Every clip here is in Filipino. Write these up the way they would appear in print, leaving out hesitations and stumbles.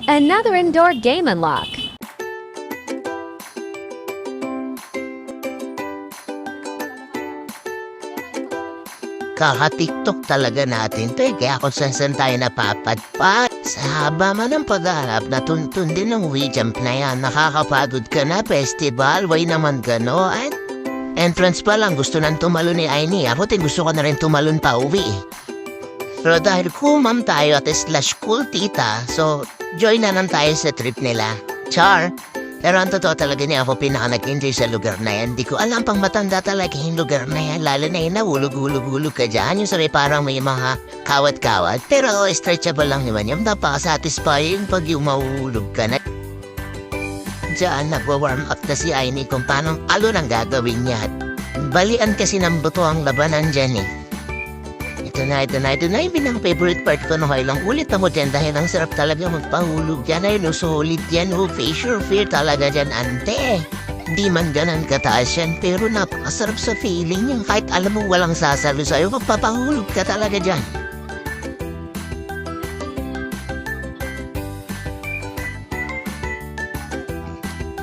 Another indoor game unlock. Kaka-TikTok talaga natin to kaya kung saan tayo napapadpad. Sa haba man ng paghahanap, natuntun din ng Wii-Jump na yan. Nakakapagod ka na, festival, way naman gano'n. Entrance pa lang, gusto nang tumalon ni Aini. Ako din gusto ko na rin tumalon pa uwi. Pero dahil kumam tayo at slash cool tita, so join na lang tayo sa trip nila. Char! Pero ang totoo talaga niya ako pinaka nag-enjoy sa lugar na yan. Di ko alam pang matanda talaga yung lugar na yan. Lalo na yun nahulog-hulog-hulog ka dyan. Yung sabi parang may mga kawat-kawat. Pero stretchable lang naman yun. Napaka-satisfying pag yung mahulog ka na. Diyan nagwa-warm up na si Aini kung paano alon ang gagawin niya. Balian kasi ng buto ang labanan dyan eh. Ito na yung pinang-favorite part ko nung ilang ulit na mo dyan dahil ang sarap talaga magpahulog dyan. Ayun, solid yan, face your fear talaga dyan, ante. Di man ganan kataas yan, pero napakasarap sa feeling yan. Kahit alam mo walang sasalo sa'yo, magpapahulog ka talaga dyan.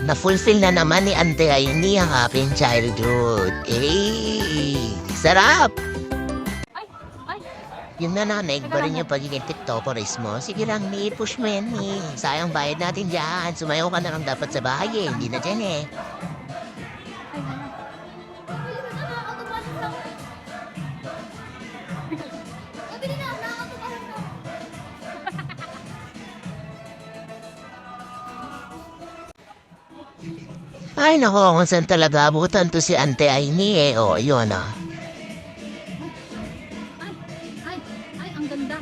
Na-fulfill na naman ni Ante Aini ang aking childhood. Sarap! Yun na nanig ba rin yung pagiging tiktokeris mo? Sige lang, push mo yan eh. Sayang bayad natin dyan. Sumayaw ka na lang dapat sa bahay eh. Hindi na dyan eh. Ay nako, kung saan talaga abutan to si Ante Aini eh. O, yun ah. Ay, ang ganda.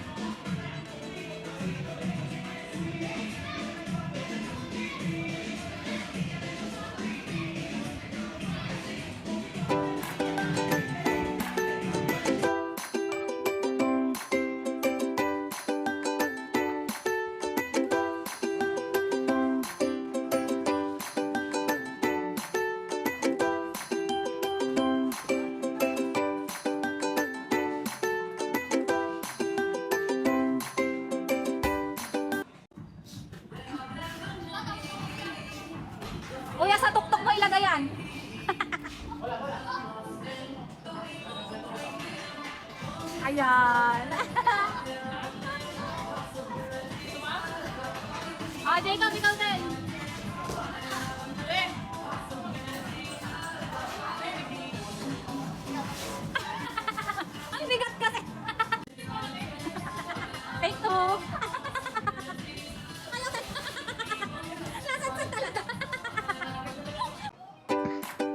Kuya, sa tuktok mo ilagay yan. Ayan. Jacob, ikaw din. Ang bigat kasi. Take two. Nasaan talaga?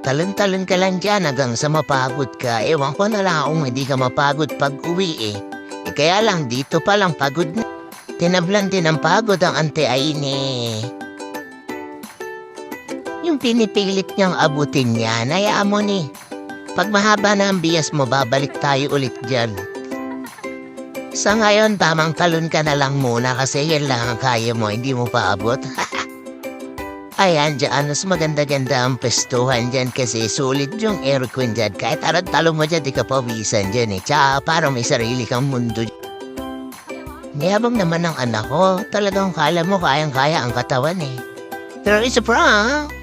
Talon-talon ka lang dyan hanggang sa mapagod ka. Ewan ko na lang kung hindi ka mapagod pag uwi eh. Kaya lang dito pa lang pagod na. Tinablan din ang pagod ang Ante Aini. Yung pinipilit niyang abutin niya, hayaan mo ni. Pag mahaba na ang bias mo, babalik tayo ulit dyan. Sa ngayon, tamang talon ka na lang muna kasi yan lang ang kaya mo, hindi mo pa abot. Ayan, dyan, mas maganda-ganda ang pestuhan dyan kasi sulit yung aircon dyan. Kahit arad-talo mo dyan, di ka pawisan dyan eh. Tsaka parang may sarili kang mundo dyan. Niyabang naman ng anak ko, talagang kala mo kayang-kaya ang katawan eh. Pero it's a prank.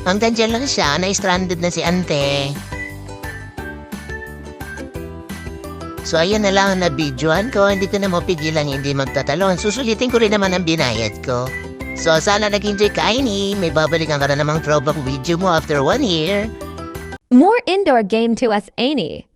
Hanggang dyan lang siya, na-stranded na si Ante. So ayan na lang na videoan ko, hindi ko na mapigilan hindi magtatalon. Susulitin ko rin naman ang binayad ko. So sana nag-enjoy ka, Aini. May babalikan ka na namang throwback video mo after 1 year. More indoor game to us, Annie.